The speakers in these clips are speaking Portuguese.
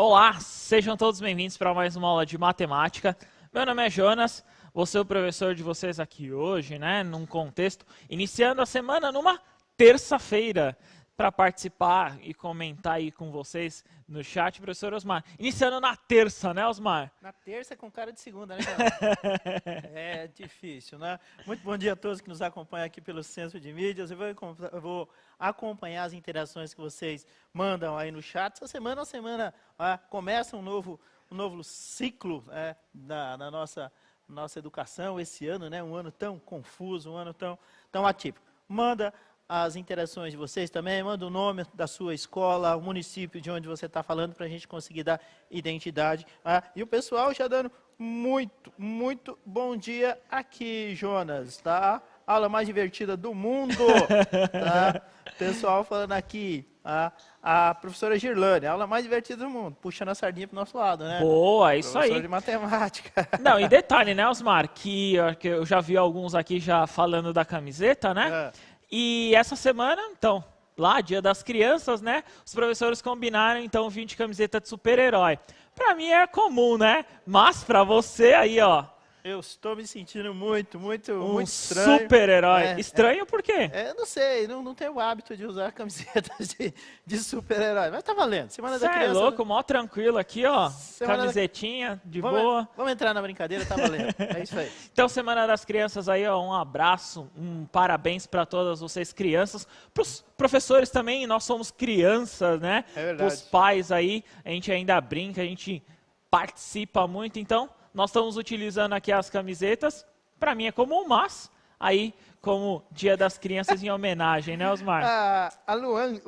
Olá, sejam todos bem-vindos para mais uma aula de matemática. Meu nome é Jonas, vou ser o professor de vocês aqui hoje, né, num contexto, iniciando a semana numa terça-feira, para participar e comentar aí com vocês no chat, professor Osmar. Iniciando na terça, né, Osmar? Na terça com cara de segunda, né, Jonas? É difícil, né? Muito bom dia a todos que nos acompanham aqui pelo Centro de Mídias. Eu vou acompanhar as interações que vocês mandam aí no chat. Essa semana começa um novo ciclo na nossa educação esse ano, né? Um ano tão confuso, um ano tão atípico. Manda as interações de vocês também, manda o nome da sua escola, o município de onde você está falando, para a gente conseguir dar identidade. E o pessoal já dando muito bom dia aqui, Jonas, tá? Aula mais divertida do mundo, tá? Pessoal falando aqui, a professora Girlane, aula mais divertida do mundo, puxando a sardinha pro nosso lado, né? Boa, isso aí. Professor de matemática. Não, e detalhe, né, Osmar, que eu já vi alguns aqui já falando da camiseta, né? E essa semana, então, lá, Dia das Crianças, né? Os professores combinaram, então, vir de camiseta de super-herói. Pra mim é comum, né? Mas pra você aí, ó. Eu estou me sentindo muito estranho. Super-herói. Estranho por quê? Não sei, não tenho o hábito de usar camisetas de super-herói. Mas tá valendo. Semana da Criança. Você é louco, mó tranquilo aqui, ó. Camisetinha, de boa. Vamos entrar na brincadeira, tá valendo. É isso aí. Então, Semana das Crianças aí, ó, um abraço, um parabéns para todas vocês crianças. Pros professores também, nós somos crianças, né? É verdade. Os pais aí, a gente ainda brinca, a gente participa muito, então... Nós estamos utilizando aqui as camisetas, para mim é comum, mas aí como Dia das Crianças em homenagem, né, Osmar? A Luan,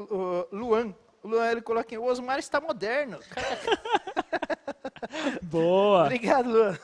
ele coloca aqui, o Osmar está moderno. Boa! Obrigado, Luan.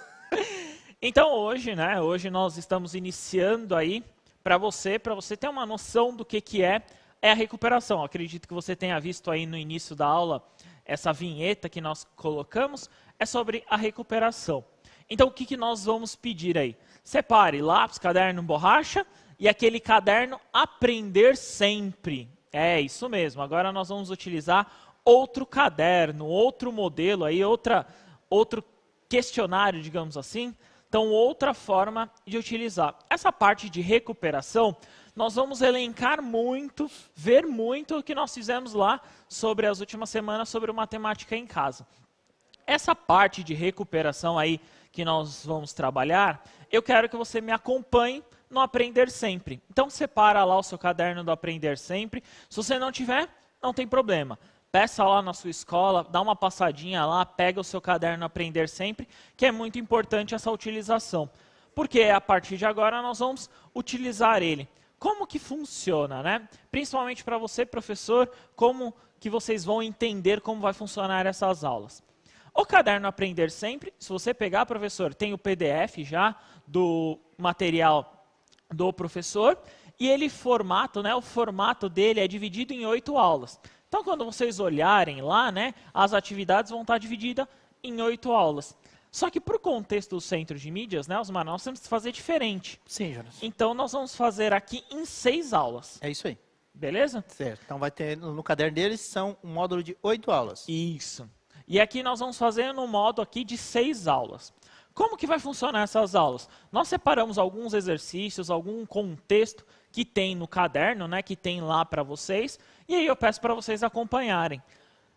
Então hoje nós estamos iniciando aí, para você ter uma noção do que é a recuperação. Eu acredito que você tenha visto aí no início da aula, essa vinheta que nós colocamos, é sobre a recuperação. Então, o que nós vamos pedir aí? Separe lápis, caderno, borracha e aquele caderno Aprender Sempre. É isso mesmo. Agora nós vamos utilizar outro caderno, outro modelo, aí, outro questionário, digamos assim. Então, outra forma de utilizar. Essa parte de recuperação, nós vamos elencar muito, ver muito o que nós fizemos lá sobre as últimas semanas sobre o Matemática em Casa. Essa parte de recuperação aí que nós vamos trabalhar, eu quero que você me acompanhe no Aprender Sempre. Então, separa lá o seu caderno do Aprender Sempre. Se você não tiver, não tem problema. Peça lá na sua escola, dá uma passadinha lá, pega o seu caderno Aprender Sempre, que é muito importante essa utilização. Porque a partir de agora nós vamos utilizar ele. Como que funciona, né? Principalmente para você, professor, como que vocês vão entender como vai funcionar essas aulas. O caderno Aprender Sempre, se você pegar, professor, tem o PDF já do material do professor, e ele formato, né, o formato dele é dividido em 8 aulas. Então, quando vocês olharem lá, né, as atividades vão estar divididas em 8 aulas. Só que para o contexto do Centro de Mídias, né, Osmar, nós temos que fazer diferente. Sim, Jonas. Então, nós vamos fazer aqui em 6 aulas. É isso aí. Beleza? Certo. Então, vai ter no caderno deles, são um módulo de 8 aulas. Isso. E aqui nós vamos fazer no modo aqui de 6 aulas. Como que vai funcionar essas aulas? Nós separamos alguns exercícios, algum contexto que tem no caderno, né, que tem lá para vocês, e aí eu peço para vocês acompanharem.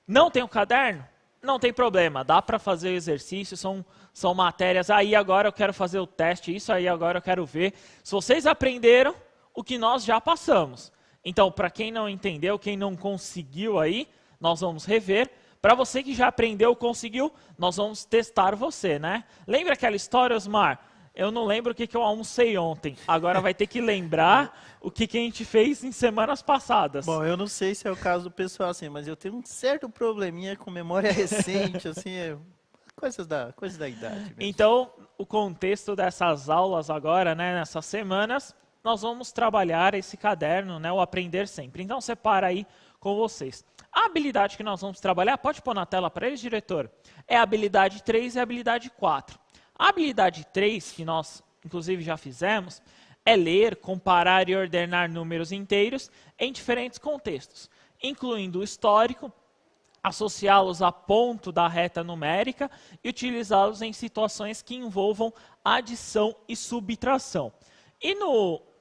Não tem o caderno? Não tem problema, dá para fazer o exercício, são matérias, aí agora eu quero fazer o teste, isso aí agora eu quero ver. Se vocês aprenderam o que nós já passamos. Então, para quem não entendeu, quem não conseguiu aí, nós vamos rever. Para você que já aprendeu, conseguiu, nós vamos testar você, né? Lembra aquela história, Osmar? Eu não lembro o que eu almocei ontem. Agora vai ter que lembrar o que a gente fez em semanas passadas. Bom, eu não sei se é o caso do pessoal assim, mas eu tenho um certo probleminha com memória recente, assim, coisas da idade mesmo. Então, o contexto dessas aulas agora, né, nessas semanas, nós vamos trabalhar esse caderno, né, o Aprender Sempre. Então, separa aí com vocês. A habilidade que nós vamos trabalhar, pode pôr na tela para eles, diretor? É a habilidade 3 e a habilidade 4. A habilidade 3, que nós inclusive já fizemos, é ler, comparar e ordenar números inteiros em diferentes contextos, incluindo o histórico, associá-los a ponto da reta numérica e utilizá-los em situações que envolvam adição e subtração. E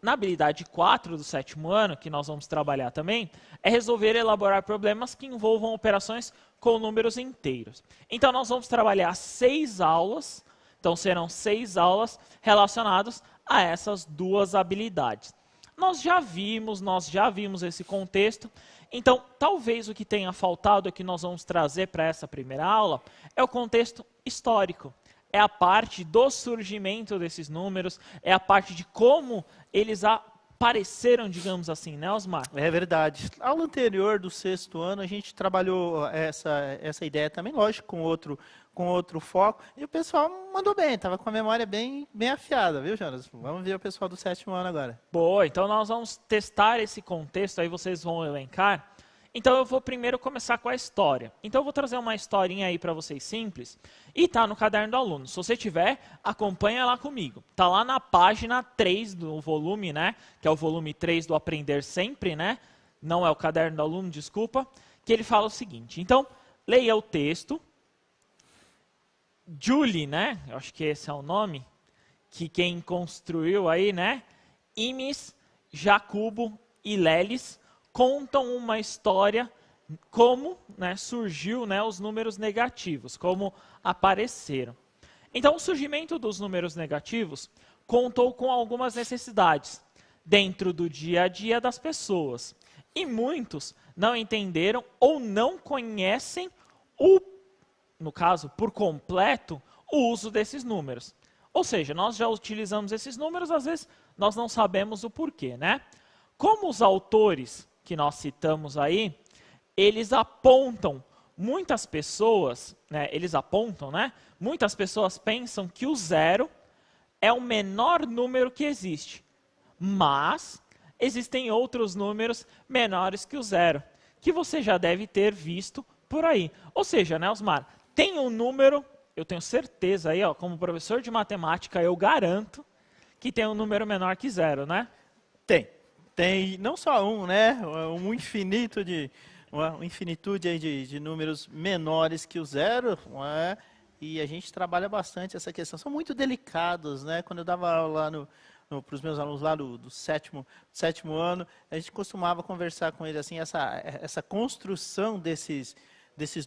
na habilidade 4 do 7º ano, que nós vamos trabalhar também, é resolver e elaborar problemas que envolvam operações com números inteiros. Então nós vamos trabalhar 6 aulas, então serão 6 aulas relacionadas a essas duas habilidades. Nós já vimos esse contexto, então talvez o que tenha faltado, que nós vamos trazer para essa primeira aula, é o contexto histórico. É a parte do surgimento desses números, é a parte de como eles apareceram, digamos assim, né, Osmar? É verdade. Na aula anterior do 6º ano, a gente trabalhou essa ideia também, lógico, com outro foco. E o pessoal mandou bem, estava com a memória bem afiada, viu, Jonas? Vamos ver o pessoal do 7º ano agora. Boa, então nós vamos testar esse contexto, aí vocês vão elencar. Então eu vou primeiro começar com a história. Então eu vou trazer uma historinha aí para vocês simples e tá no caderno do aluno. Se você tiver, acompanha lá comigo. Tá lá na página 3 do volume, né? Que é o volume 3 do Aprender Sempre, né? Não é o caderno do aluno, desculpa. Que ele fala o seguinte. Então, leia o texto. Julie, né? Eu acho que esse é o nome. Que quem construiu aí, né? Imis, Jacobo e Lelis contam uma história como, né, surgiu, né, os números negativos, como apareceram. Então, o surgimento dos números negativos contou com algumas necessidades dentro do dia a dia das pessoas. E muitos não entenderam ou não conhecem, no caso, por completo, o uso desses números. Ou seja, nós já utilizamos esses números, às vezes nós não sabemos o porquê, né? Como os autores que nós citamos aí, eles apontam, muitas pessoas, né, muitas pessoas pensam que o 0 é o menor número que existe, mas existem outros números menores que o 0, que você já deve ter visto por aí. Ou seja, né, Osmar, tem um número, eu tenho certeza aí, ó, como professor de matemática, eu garanto que tem um número menor que 0, né? Tem não só um, né? Uma infinitude aí de números menores que o 0, e a gente trabalha bastante essa questão. São muito delicados, né? Quando eu dava aula lá para os meus alunos lá do sétimo ano, a gente costumava conversar com eles assim, essa construção desses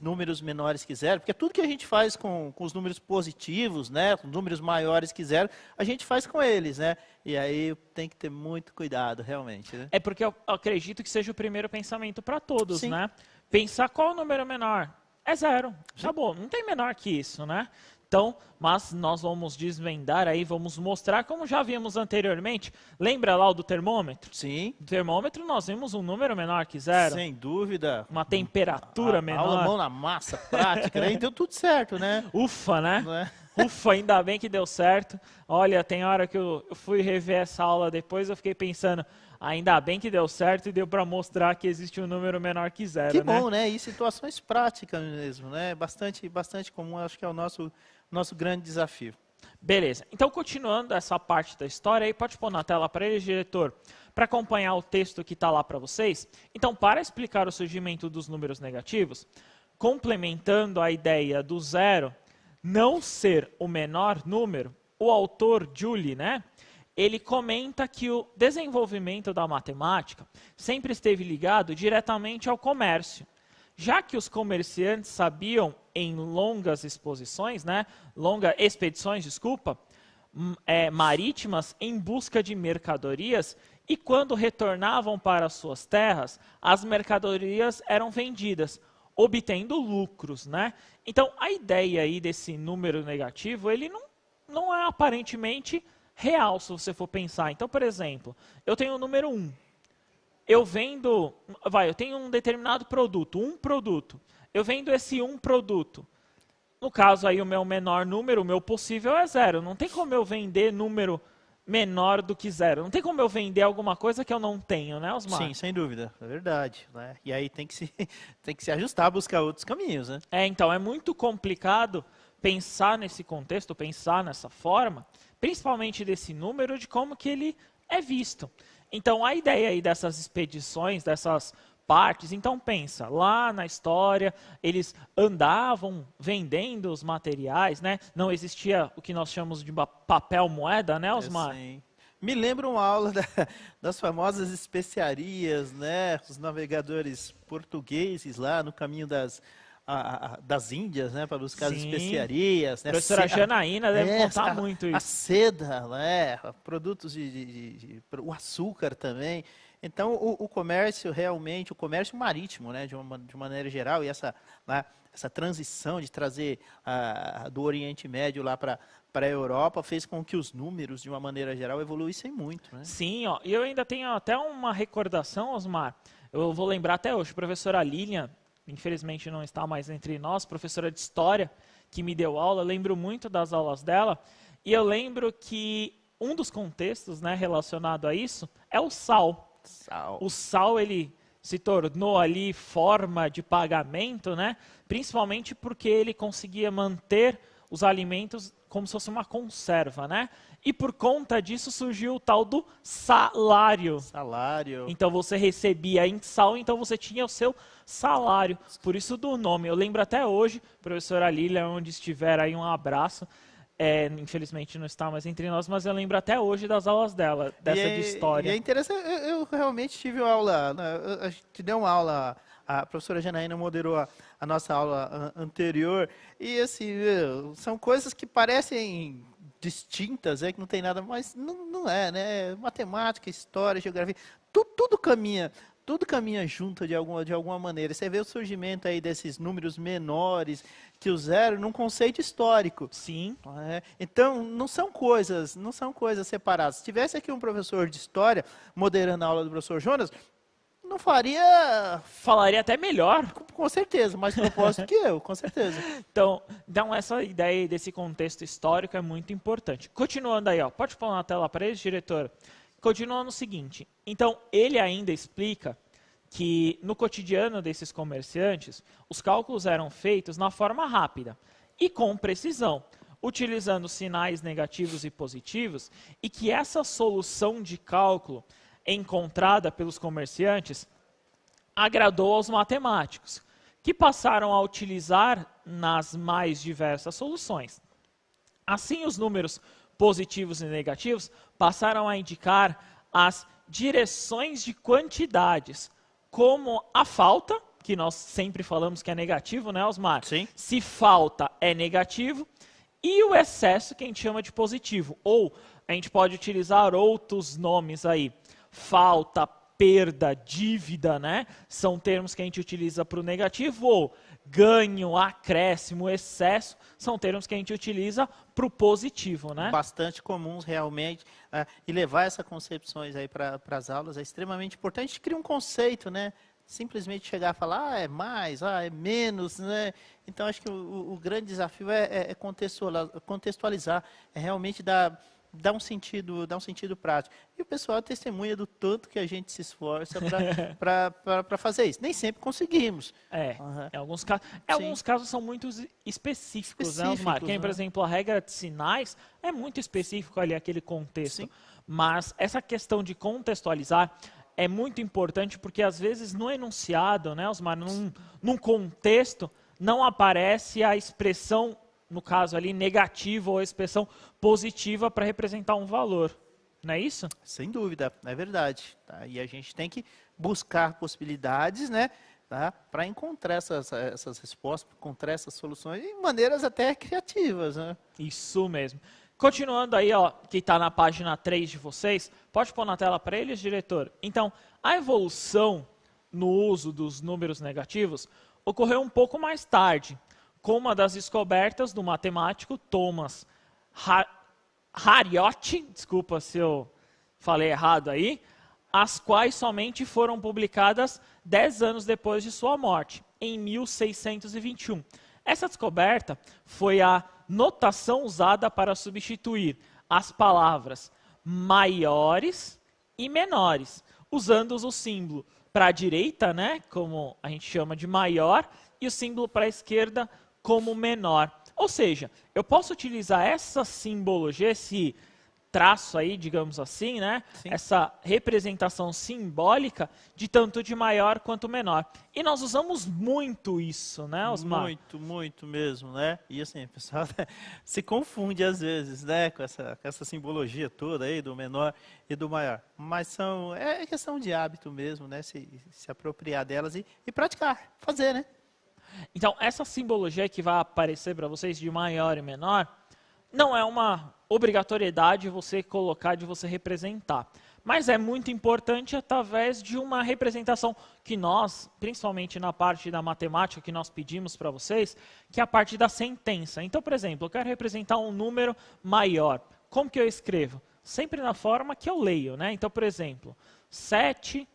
números menores que 0, porque tudo que a gente faz com os números positivos, né, com números maiores que 0, a gente faz com eles, né? E aí tem que ter muito cuidado, realmente, né? É porque eu acredito que seja o primeiro pensamento para todos, Sim. né? Pensar qual é o número menor? É 0. Acabou, não tem menor que isso, né? Então, mas nós vamos desvendar aí, vamos mostrar, como já vimos anteriormente. Lembra lá o do termômetro? Sim. No termômetro nós vimos um número menor que 0. Sem dúvida. Uma temperatura menor. Aula mão na massa, prática, né? E deu tudo certo, né? Ufa, né? Não é? Ufa, ainda bem que deu certo. Olha, tem hora que eu fui rever essa aula depois, eu fiquei pensando, ainda bem que deu certo e deu para mostrar que existe um número menor que 0, Que bom, né? E situações práticas mesmo, né? Bastante comum, acho que é o nosso grande desafio. Beleza. Então, continuando essa parte da história, aí pode pôr na tela para eles, diretor, para acompanhar o texto que está lá para vocês. Então, para explicar o surgimento dos números negativos, complementando a ideia do 0 não ser o menor número, o autor Julie, né, ele comenta que o desenvolvimento da matemática sempre esteve ligado diretamente ao comércio, já que os comerciantes sabiam em longas expedições, marítimas em busca de mercadorias, e quando retornavam para suas terras, as mercadorias eram vendidas, obtendo lucros, né? Então, a ideia aí desse número negativo, ele não é aparentemente real, se você for pensar. Então, por exemplo, eu tenho o número 1. Eu tenho um determinado produto, um produto. Eu vendo esse um produto. No caso aí, o meu menor número, o meu possível é 0. Não tem como eu vender número menor do que 0. Não tem como eu vender alguma coisa que eu não tenho, né, Osmar? Sim, sem dúvida, é verdade, né? E aí tem que se ajustar, buscar outros caminhos, né? Então, é muito complicado pensar nesse contexto, pensar nessa forma, principalmente desse número, de como que ele é visto. Então, a ideia aí dessas expedições, dessas partes. Então pensa, lá na história eles andavam vendendo os materiais, né? Não existia o que nós chamamos de papel moeda, né, Osmar? Sim. Me lembra uma aula das famosas especiarias, né? Os navegadores portugueses lá no caminho das Índias, né? Para buscar as Sim. especiarias. Né? A professora Janaína deve contar muito isso. A seda, né? Produtos o açúcar também. Então, o comércio realmente, o comércio marítimo, né? De uma maneira geral, e essa transição de trazer do Oriente Médio lá para a Europa fez com que os números, de uma maneira geral, evoluíssem muito. Né? Sim, ó, e eu ainda tenho até uma recordação, Osmar, eu vou lembrar até hoje, a professora Lilian, infelizmente não está mais entre nós, professora de História, que me deu aula, eu lembro muito das aulas dela, e eu lembro que um dos contextos, né, relacionado a isso é o sal. O sal, ele se tornou ali forma de pagamento, né, principalmente porque ele conseguia manter os alimentos como se fosse uma conserva, né? E por conta disso surgiu o tal do salário. Então você recebia em sal, então você tinha o seu salário. Por isso do nome. Eu lembro até hoje, professora Lília, onde estiver aí, um abraço. Infelizmente não está mais entre nós, mas eu lembro até hoje das aulas dela, dessa de história. E é interessante, eu realmente tive aula, a gente deu uma aula, a professora Janaína moderou a nossa aula anterior, e assim, são coisas que parecem distintas, que não tem nada, mas não é, né? Matemática, história, geografia, tudo caminha junto de alguma maneira. Você vê o surgimento aí desses números menores que o zero num conceito histórico. Sim. Então, não são coisas separadas. Se tivesse aqui um professor de história moderando a aula do professor Jonas, não faria... Falaria até melhor. Com certeza, mais propósito que eu, com certeza. Então, essa ideia desse contexto histórico é muito importante. Continuando aí, ó, pode pôr na tela para eles, diretor? Continuando o seguinte, então ele ainda explica que no cotidiano desses comerciantes, os cálculos eram feitos na forma rápida e com precisão, utilizando sinais negativos e positivos, e que essa solução de cálculo encontrada pelos comerciantes agradou aos matemáticos, que passaram a utilizar nas mais diversas soluções. Assim, os números positivos e negativos passaram a indicar as direções de quantidades, como a falta, que nós sempre falamos que é negativo, né, Osmar? Sim. Se falta é negativo, e o excesso, que a gente chama de positivo. Ou a gente pode utilizar outros nomes aí. Falta, perda, dívida, né? São termos que a gente utiliza para o negativo, ou ganho, acréscimo, excesso, são termos que a gente utiliza para o positivo, né? Bastante comuns realmente, e levar essas concepções aí para as aulas é extremamente importante. A gente cria um conceito, né? Simplesmente chegar a falar, é mais, é menos, né? Então acho que o grande desafio é contextualizar, é realmente dar um sentido prático. E o pessoal testemunha do tanto que a gente se esforça para fazer isso. Nem sempre conseguimos. Em alguns casos são muito específicos, né, Osmar? Quem, por exemplo, a regra de sinais é muito específico ali, aquele contexto. Sim. Mas essa questão de contextualizar é muito importante, porque às vezes no enunciado, né, Osmar, num contexto, não aparece a expressão, no caso ali, negativa ou a expressão positiva para representar um valor. Não é isso? Sem dúvida, é verdade. Tá? E a gente tem que buscar possibilidades, né, tá? Para encontrar essas respostas, encontrar essas soluções de maneiras até criativas. Né? Isso mesmo. Continuando aí, ó, que está na página 3 de vocês, pode pôr na tela para eles, diretor? Então, a evolução no uso dos números negativos ocorreu um pouco mais tarde, com uma das descobertas do matemático Thomas Harriot, desculpa se eu falei errado aí, as quais somente foram publicadas 10 anos depois de sua morte, em 1621. Essa descoberta foi a notação usada para substituir as palavras maiores e menores, usando o símbolo para a direita, né, como a gente chama de maior, e o símbolo para a esquerda como menor. Ou seja, eu posso utilizar essa simbologia, esse traço aí, digamos assim, né? Sim. Essa representação simbólica de tanto de maior quanto menor. E nós usamos muito isso, né, Osmar? Muito, muito mesmo, né? E assim, o pessoal se confunde às vezes, né, com essa simbologia toda aí do menor e do maior. Mas é questão de hábito mesmo, né? Se apropriar delas e praticar, fazer, né? Então, essa simbologia que vai aparecer para vocês de maior e menor, não é uma obrigatoriedade você colocar, de você representar. Mas é muito importante através de uma representação que nós, principalmente na parte da matemática que nós pedimos para vocês, que é a parte da sentença. Então, por exemplo, eu quero representar um número maior. Como que eu escrevo? Sempre na forma que eu leio, né? Então, por exemplo, 7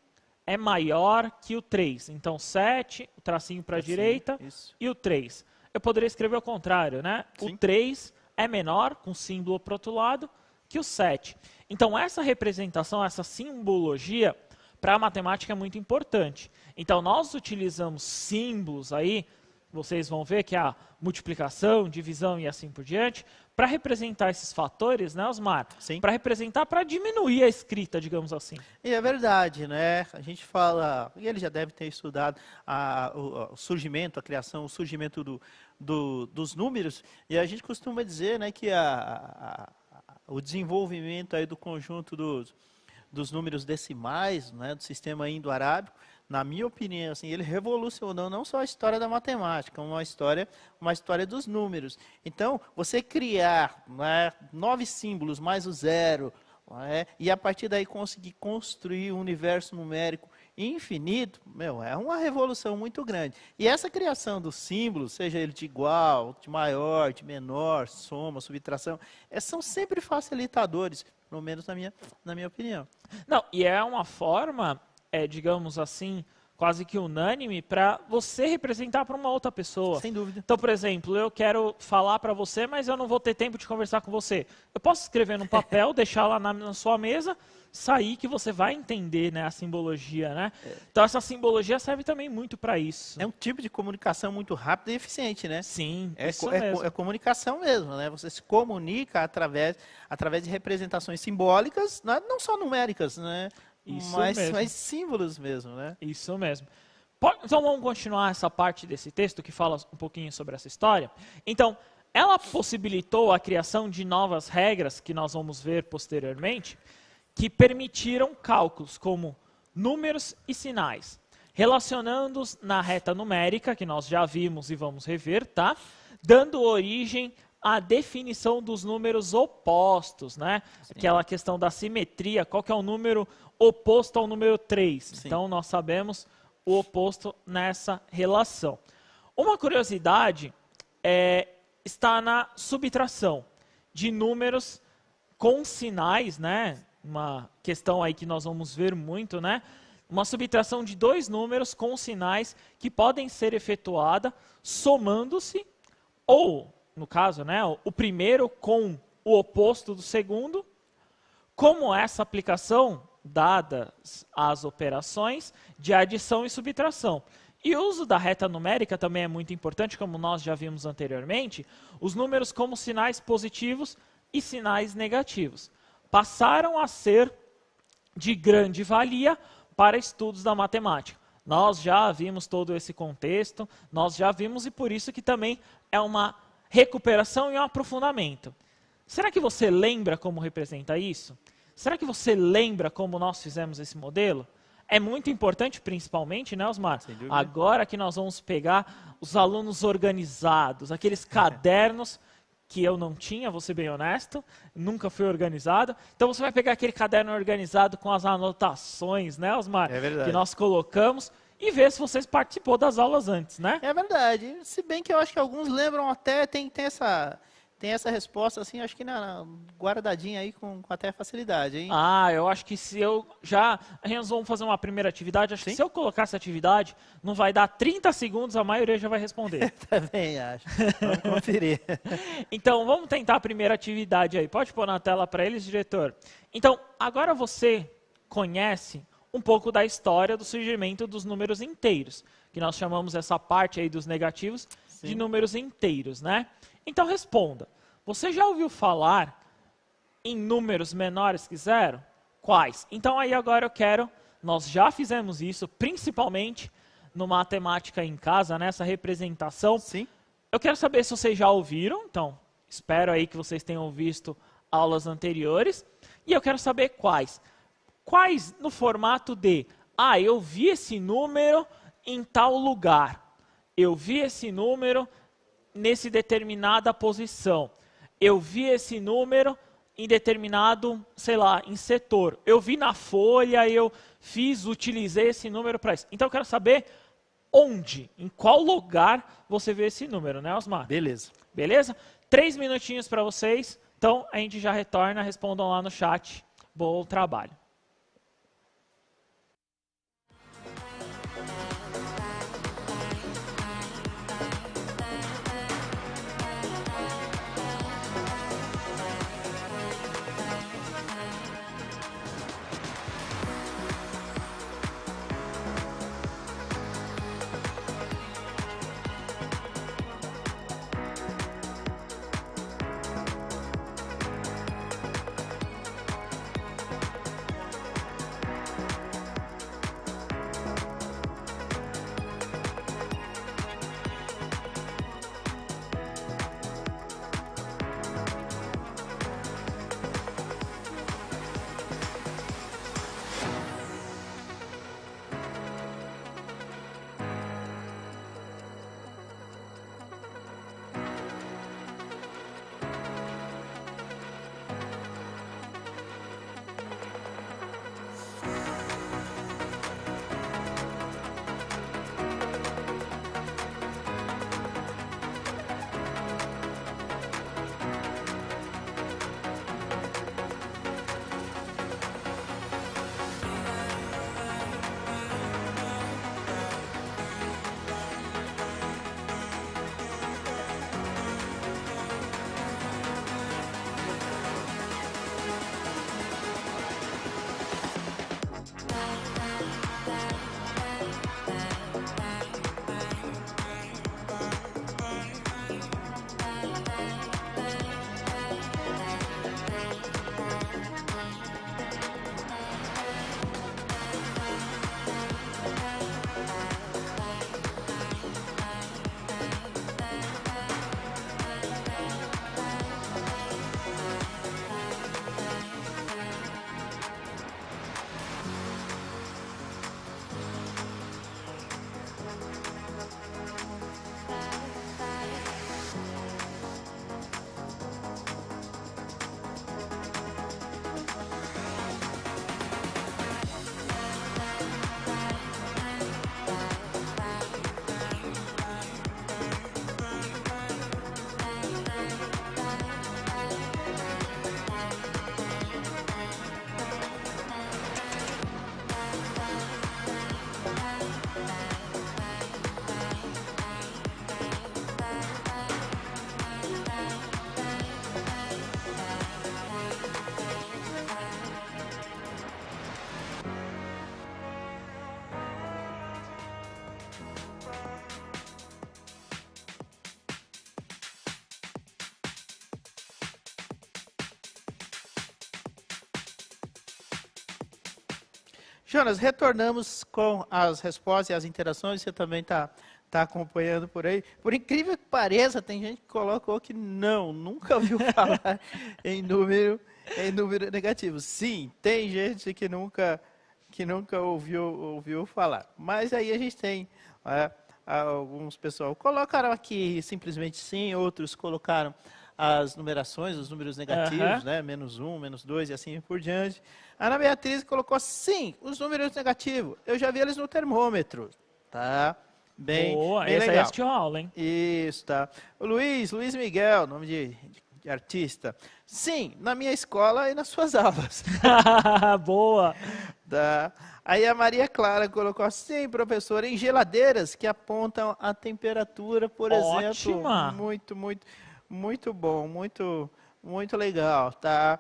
é maior que o 3. Então, 7, o tracinho para a direita, isso. E o 3. Eu poderia escrever ao contrário, né? Sim. O 3 é menor, com símbolo para o outro lado, que o 7. Então, essa representação, essa simbologia, para a matemática é muito importante. Então, nós utilizamos símbolos aí, vocês vão ver que é a multiplicação, divisão e assim por diante, para representar esses fatores, né, Osmar? Sim. Para representar, para diminuir a escrita, digamos assim. E é verdade, né? A gente fala, e ele já deve ter estudado o surgimento, a criação, o surgimento dos números, e a gente costuma dizer, né, que o desenvolvimento aí do conjunto dos números decimais, né, do sistema indo-arábico, na minha opinião, assim, ele revolucionou não só a história da matemática, uma história dos números. Então, você criar, né, 9 símbolos mais o 0, né, e a partir daí conseguir construir um universo numérico infinito, é uma revolução muito grande. E essa criação dos símbolos, seja ele de igual, de maior, de menor, soma, subtração, são sempre facilitadores, pelo menos na minha opinião. Não, e é uma forma, digamos assim, quase que unânime para você representar para uma outra pessoa. Sem dúvida. Então, por exemplo, eu quero falar para você, mas eu não vou ter tempo de conversar com você. Eu posso escrever num papel, deixar lá na sua mesa, sair que você vai entender, né, a simbologia, né? Então, essa simbologia serve também muito para isso. É um tipo de comunicação muito rápida e eficiente, né? Sim, isso mesmo. É comunicação mesmo, né? Você se comunica através de representações simbólicas, não só numéricas, né? Mas símbolos mesmo, né? Isso mesmo. Então vamos continuar essa parte desse texto que fala um pouquinho sobre essa história. Então, ela possibilitou a criação de novas regras, que nós vamos ver posteriormente, que permitiram cálculos como números e sinais, relacionando-os na reta numérica, que nós já vimos e vamos rever, tá? Dando origem à definição dos números opostos, né? Sim. Aquela questão da simetria, qual que é o número oposto ao número 3. Sim. Então, nós sabemos o oposto nessa relação. Uma curiosidade está na subtração de números com sinais, né? Uma questão aí que nós vamos ver muito, né? Uma subtração de 2 números com sinais que podem ser efetuada somando-se, ou, no caso, né, o primeiro com o oposto do segundo, como essa aplicação, dadas as operações de adição e subtração. E o uso da reta numérica também é muito importante, como nós já vimos anteriormente, os números como sinais positivos e sinais negativos passaram a ser de grande valia para estudos da matemática. Nós já vimos todo esse contexto, nós já vimos e por isso que também é uma recuperação e um aprofundamento. Será que você lembra como representa isso? Será que você lembra como nós fizemos esse modelo? É muito importante, principalmente, né, Osmar? Agora que nós vamos pegar os alunos organizados, aqueles cadernos que eu não tinha, vou ser bem honesto, nunca fui organizado. Então você vai pegar aquele caderno organizado com as anotações, né, Osmar? É verdade. Que nós colocamos e ver se vocês participou das aulas antes, né? É verdade. Se bem que eu acho que alguns lembram até, tem essa resposta, assim, acho que guardadinha aí com até facilidade, hein? Ah, eu acho que se eu já... Nós vamos fazer uma primeira atividade, acho que se eu colocar essa atividade, não vai dar 30 segundos, a maioria já vai responder. Também acho. Vamos conferir. Então, vamos tentar a primeira atividade aí. Pode pôr na tela para eles, diretor? Então, agora você conhece um pouco da história do surgimento dos números inteiros, que nós chamamos essa parte aí dos negativos de números inteiros, né? Então responda, você já ouviu falar em números menores que 0? Quais? Então aí agora eu quero, nós já fizemos isso, principalmente no Matemática em Casa, nessa representação. Sim. Eu quero saber se vocês já ouviram, então espero aí que vocês tenham visto aulas anteriores. E eu quero saber quais. Quais no formato de, eu vi esse número em tal lugar. Eu vi esse número nesse determinada posição. Eu vi esse número em determinado, sei lá, em setor. Eu vi na folha, eu utilizei esse número para isso. Então eu quero saber onde, em qual lugar você vê esse número, né, Osmar? Beleza. Beleza? 3 minutinhos para vocês. Então a gente já retorna, respondam lá no chat. Bom trabalho. Jonas, retornamos com as respostas e as interações, você também está acompanhando por aí. Por incrível que pareça, tem gente que colocou que nunca ouviu falar em número negativo. Sim, tem gente que nunca ouviu falar. Mas aí a gente tem alguns pessoal colocaram aqui simplesmente sim, outros colocaram as numerações, os números negativos, né? -1, -2 e assim por diante. A Ana Beatriz colocou sim, os números negativos. Eu já vi eles no termômetro, tá? Boa, bem essa legal. é assistiu a aula, hein? Isso, tá. O Luiz Miguel, nome de artista. Sim, na minha escola e nas suas aulas. Boa. Tá. Aí a Maria Clara colocou assim, professor, em geladeiras que apontam a temperatura, por exemplo. Ótima. Muito bom, muito legal, tá?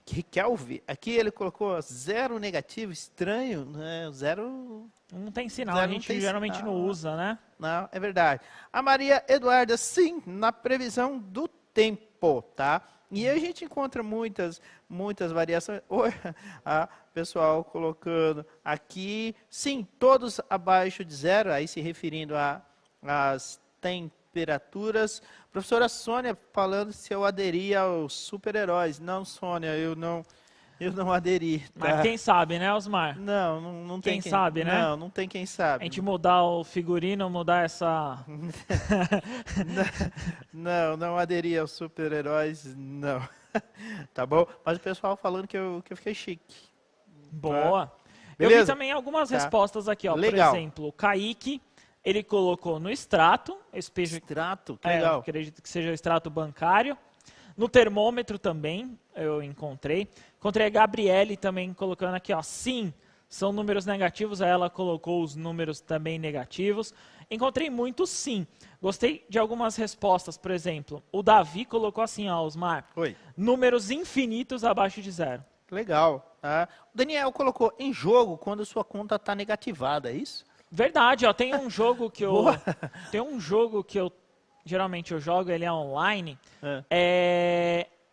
Riquelme, aqui ele colocou 0 negativo, estranho, né? 0... Não tem sinal, a gente geralmente não usa, né? Não, é verdade. A Maria Eduarda, sim, na previsão do tempo. tempo, tá? E a gente encontra muitas variações. Pessoal colocando aqui, sim, todos abaixo de zero, aí se referindo às temperaturas. Professora Sônia falando se eu aderia aos super-heróis. Não, Sônia, eu não aderi. Tá? Mas quem sabe, né, Osmar? Não tem quem sabe, né? Não tem quem sabe. A gente mudar o figurino, mudar essa... não aderia aos super-heróis, não. Tá bom? Mas o pessoal falando que eu fiquei chique. Boa. Tá? Eu Beleza? vi também algumas respostas aqui, ó. Legal. Por exemplo, o Kaique, ele colocou no extrato. Extrato, que Eu legal. acredito que seja o extrato bancário. No termômetro também, eu encontrei. Encontrei a Gabriele também colocando aqui, ó. Sim, são números negativos. Aí ela colocou os números também negativos. Encontrei muito sim. Gostei de algumas respostas, por exemplo. O Davi colocou assim, ó, Osmar. Oi. Números infinitos abaixo de zero. Legal. Tá? O Daniel colocou em jogo quando sua conta está negativada, é isso? Verdade, ó. Tem um jogo que eu... Boa. Tem um jogo que eu... Geralmente eu jogo, ele é online.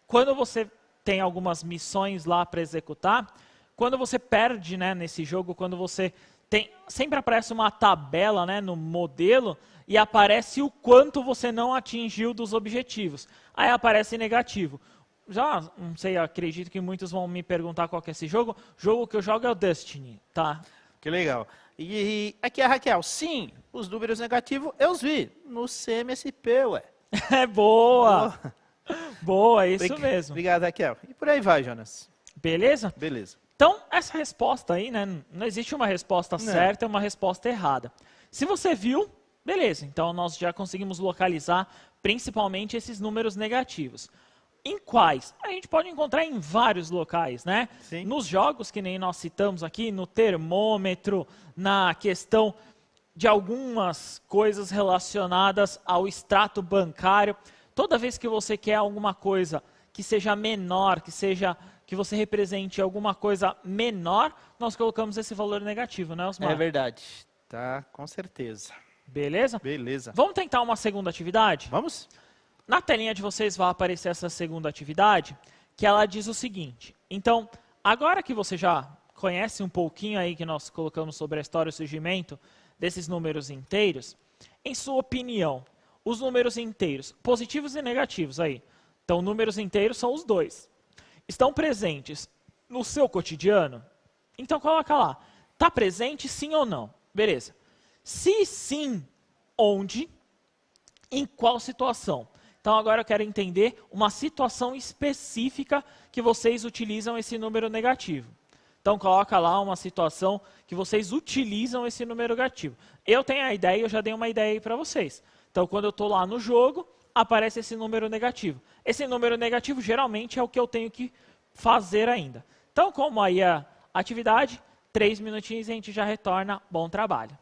Quando você tem algumas missões lá para executar, quando você perde, né, nesse jogo, quando você tem... Sempre aparece uma tabela, né, no modelo e aparece o quanto você não atingiu dos objetivos. Aí aparece negativo. Já, não sei, acredito que muitos vão me perguntar qual que é esse jogo. O jogo que eu jogo é o Destiny, tá? Que legal. E aqui a Raquel, sim, os números negativos eu os vi no CMSP, ué. É boa! Boa, é isso mesmo. Obrigado, Raquel. E por aí vai, Jonas. Beleza? Beleza. Então, essa resposta aí, né? Não existe uma resposta certa e uma resposta errada. Se você viu, beleza. Então, nós já conseguimos localizar principalmente esses números negativos. Em quais? A gente pode encontrar em vários locais, né? Sim. Nos jogos, que nem nós citamos aqui, no termômetro, na questão de algumas coisas relacionadas ao extrato bancário. Toda vez que você quer alguma coisa que seja menor, que você represente alguma coisa menor, nós colocamos esse valor negativo, né, Osmar? É verdade. Tá, com certeza. Beleza? Beleza. Vamos tentar uma segunda atividade? Vamos? Na telinha de vocês vai aparecer essa segunda atividade, que ela diz o seguinte. Então, agora que você já conhece um pouquinho aí que nós colocamos sobre a história e o surgimento desses números inteiros, em sua opinião, os números inteiros, positivos e negativos aí, então números inteiros são os dois, estão presentes no seu cotidiano? Então coloca lá, está presente sim ou não? Beleza. Se sim, onde? Em qual situação? Então agora eu quero entender uma situação específica que vocês utilizam esse número negativo. Então coloca lá uma situação que vocês utilizam esse número negativo. Eu tenho a ideia, eu já dei uma ideia aí para vocês. Então quando eu estou lá no jogo, aparece esse número negativo. Esse número negativo geralmente é o que eu tenho que fazer ainda. Então como aí a atividade, 3 minutinhos e a gente já retorna. Bom trabalho.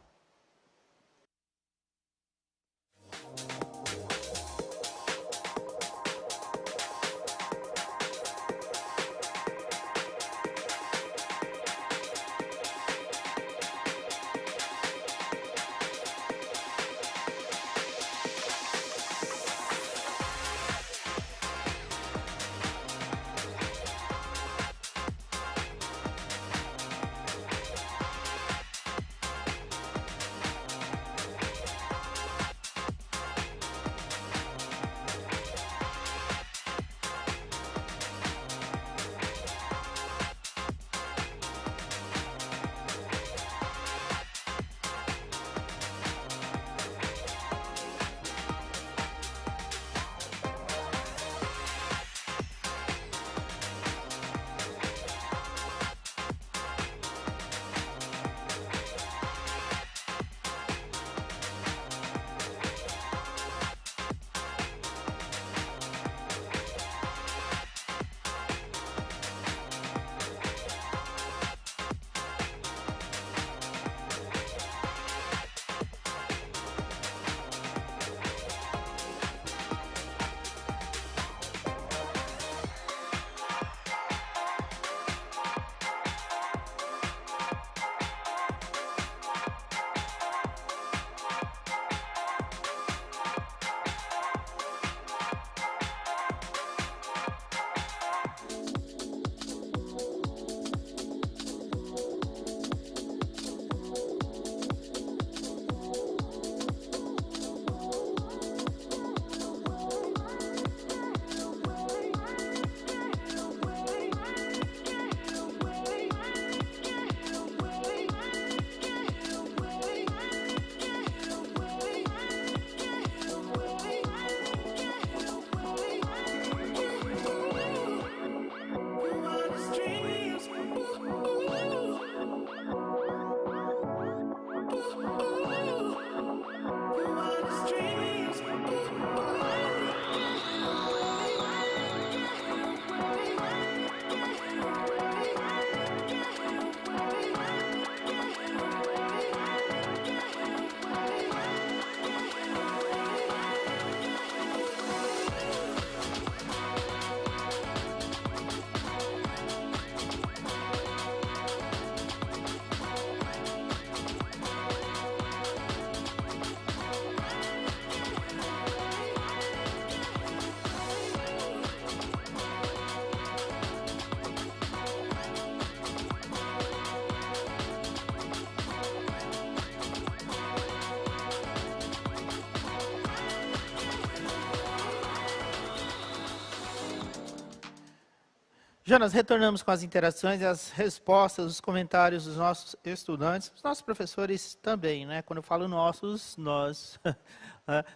Jonas, retornamos com as interações e as respostas, os comentários dos nossos estudantes, os nossos professores também, né? Quando eu falo nossos, nós,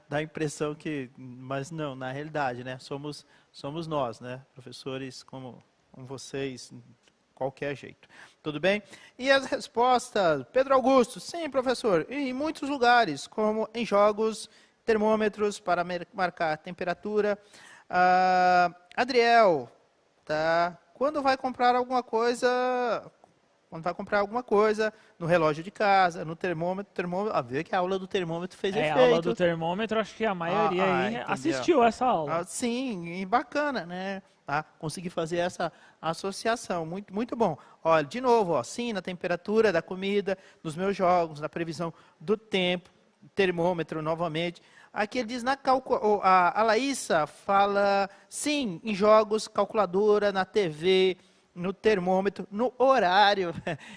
dá a impressão que, mas não, na realidade, né? Somos nós, né? Professores como vocês, qualquer jeito. Tudo bem? E as respostas, Pedro Augusto, sim, professor, em muitos lugares, como em jogos, termômetros para marcar a temperatura. Adriel, tá? Quando vai comprar alguma coisa no relógio de casa, no termômetro, vê que a aula do termômetro fez efeito. A aula do termômetro, acho que a maioria aí assistiu essa aula. Sim, bacana, né? Tá? Consegui fazer essa associação, muito bom. Olha, de novo, ó, sim, na temperatura da comida, nos meus jogos, na previsão do tempo, termômetro novamente. Aqui ele diz, a Laísa fala, sim, em jogos, calculadora, na TV, no termômetro, no horário.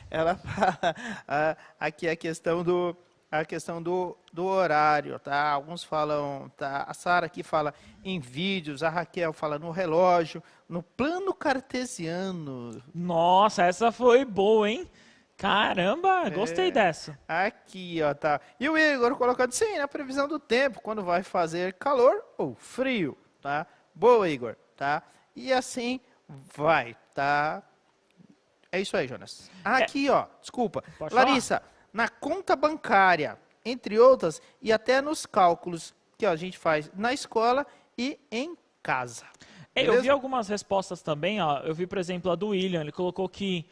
Ela fala aqui a questão do horário, tá? Alguns falam, tá? A Sara aqui fala em vídeos, a Raquel fala no relógio, no plano cartesiano. Nossa, essa foi boa, hein? Caramba, gostei dessa. Aqui, ó, tá. E o Igor colocando, sim, na previsão do tempo, quando vai fazer calor ou frio, tá? Boa, Igor, tá? E assim vai, tá? É isso aí, Jonas. Aqui, ó, desculpa. Pode Larissa, na conta bancária, entre outras, e até nos cálculos que ó, a gente faz na escola e em casa. Eu vi algumas respostas também, ó. Eu vi, por exemplo, a do William, ele colocou que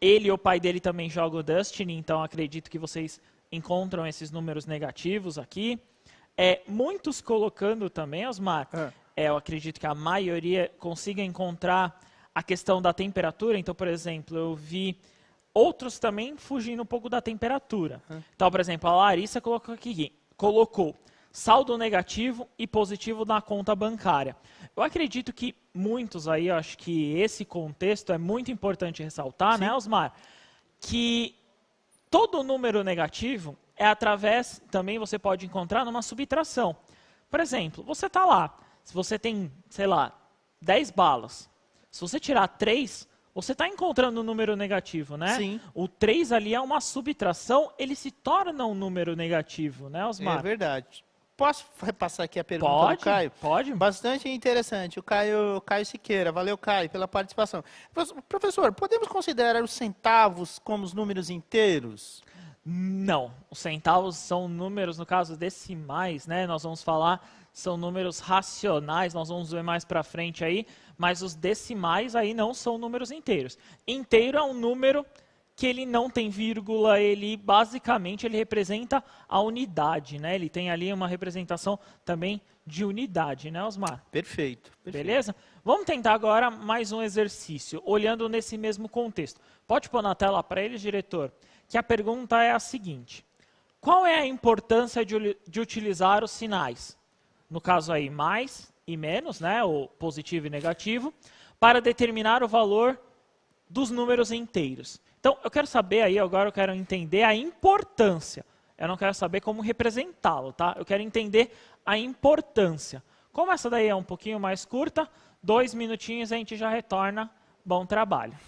ele e o pai dele também jogam o Destiny, então acredito que vocês encontram esses números negativos aqui. Muitos colocando também, Osmar, eu acredito que a maioria consiga encontrar a questão da temperatura. Então, por exemplo, eu vi outros também fugindo um pouco da temperatura. Então, por exemplo, a Larissa colocou saldo negativo e positivo na conta bancária. Eu acredito que muitos aí, eu acho que esse contexto é muito importante ressaltar, sim, né, Osmar? Que todo número negativo é através, também você pode encontrar numa subtração. Por exemplo, você está lá, se você tem, sei lá, 10 balas, se você tirar 3, você está encontrando um número negativo, né? Sim. O 3 ali é uma subtração, ele se torna um número negativo, né, Osmar? É verdade. Posso repassar aqui a pergunta do Caio? Pode. Bastante interessante. O Caio Siqueira. Valeu, Caio, pela participação. Professor, podemos considerar os centavos como os números inteiros? Não. Os centavos são números, no caso, decimais, né? Nós vamos falar, são números racionais, nós vamos ver mais para frente aí, mas os decimais aí não são números inteiros. Inteiro é um número que ele não tem vírgula, ele basicamente ele representa a unidade, né? Ele tem ali uma representação também de unidade, né, Osmar? Perfeito. Beleza? Vamos tentar agora mais um exercício, olhando nesse mesmo contexto. Pode pôr na tela para eles, diretor, que a pergunta é a seguinte: qual é a importância de utilizar os sinais? No caso aí, mais e menos, né, o positivo e negativo, para determinar o valor dos números inteiros. Então, eu quero saber aí, agora eu quero entender a importância. Eu não quero saber como representá-lo, tá? Eu quero entender a importância. Como essa daí é um pouquinho mais curta, 2 minutinhos a gente já retorna. Bom trabalho.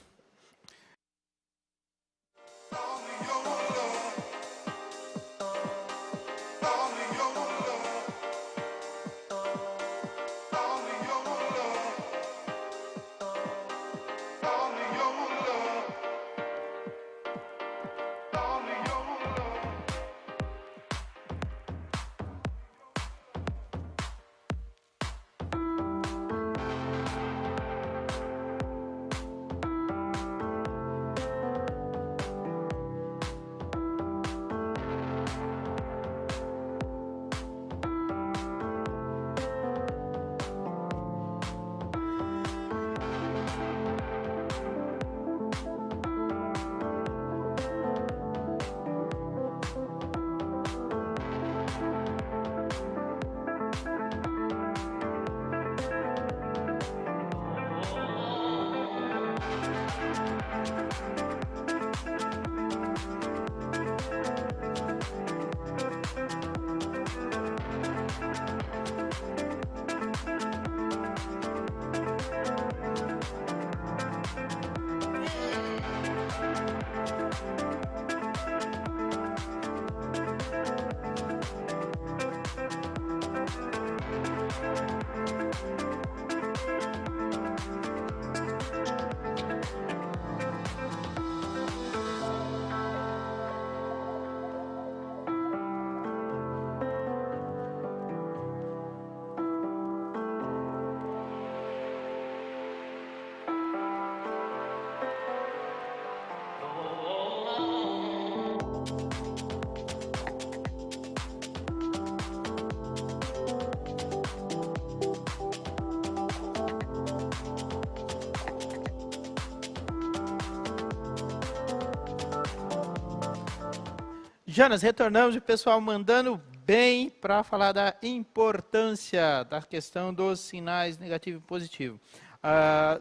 Jonas, retornamos e o pessoal mandando bem para falar da importância da questão dos sinais negativo e positivo.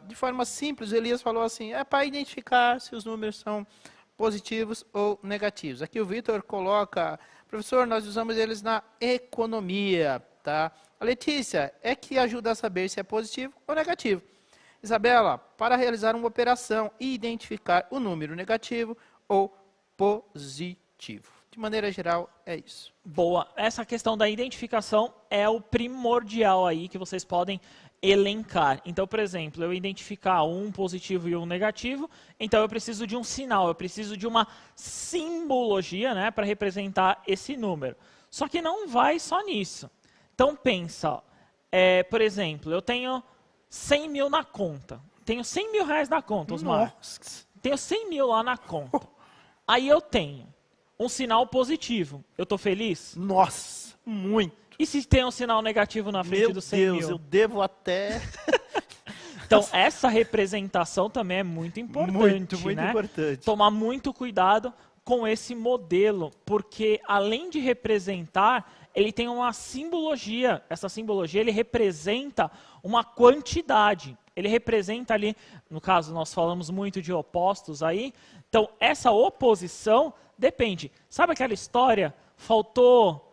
De forma simples, o Elias falou assim, é para identificar se os números são positivos ou negativos. Aqui o Vitor coloca, professor, nós usamos eles na economia, tá? A Letícia, é que ajuda a saber se é positivo ou negativo. Isabela, para realizar uma operação e identificar o número negativo ou positivo. De maneira geral, é isso. Boa. Essa questão da identificação é o primordial aí que vocês podem elencar. Então, por exemplo, eu identificar um positivo e um negativo, então eu preciso de um sinal, eu preciso de uma simbologia, né, para representar esse número. Só que não vai só nisso. Então, pensa, ó, por exemplo, eu tenho 100 mil na conta. Tenho 100 mil reais na conta, Osmar. Nossa. Tenho 100 mil lá na conta. Aí eu tenho um sinal positivo. Eu estou feliz? Nossa, muito. E se tem um sinal negativo na frente dos 100 mil? Meu Deus, eu devo até... Então, essa representação também é muito importante, muito né? importante. Tomar muito cuidado com esse modelo, porque além de representar, ele tem uma simbologia. Essa simbologia, ele representa uma quantidade. Ele representa ali, no caso, nós falamos muito de opostos aí. Então, essa oposição depende. Sabe aquela história? Faltou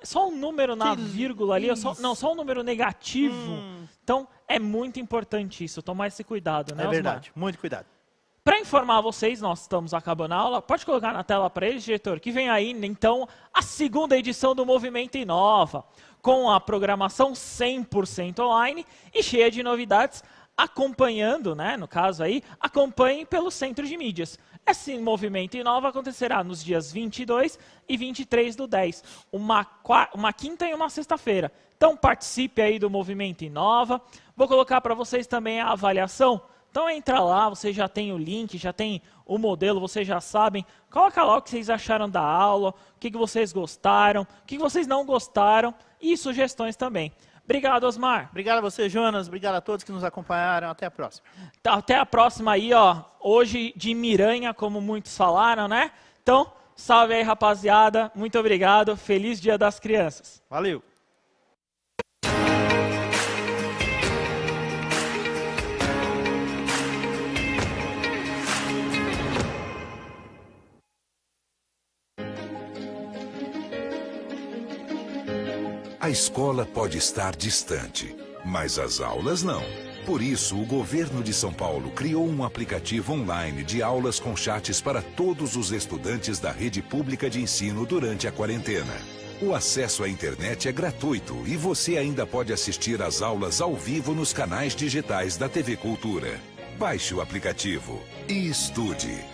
só um número na vírgula ali, só um número negativo. Então, é muito importante isso, tomar esse cuidado, né, É verdade, Osmar? muito cuidado. Para informar vocês, nós estamos acabando a aula. Pode colocar na tela para eles, diretor, que vem aí, então, a segunda edição do Movimento Inova, com a programação 100% online e cheia de novidades, acompanhando, né, no caso aí, acompanhem pelo Centro de Mídias. Esse Movimento Inova acontecerá nos dias 22 e 23 do 10, uma quinta e uma sexta-feira. Então participe aí do Movimento Inova. Vou colocar para vocês também a avaliação. Então entra lá, você já tem o link, já tem o modelo, vocês já sabem. Coloca lá o que vocês acharam da aula, o que vocês gostaram, o que vocês não gostaram e sugestões também. Obrigado, Osmar. Obrigado a você, Jonas. Obrigado a todos que nos acompanharam. Até a próxima. Até a próxima aí, ó. Hoje de Miranha, como muitos falaram, né? Então, salve aí, rapaziada. Muito obrigado. Feliz Dia das Crianças. Valeu. A escola pode estar distante, mas as aulas não. Por isso, o governo de São Paulo criou um aplicativo online de aulas com chats para todos os estudantes da rede pública de ensino durante a quarentena. O acesso à internet é gratuito e você ainda pode assistir às aulas ao vivo nos canais digitais da TV Cultura. Baixe o aplicativo e estude.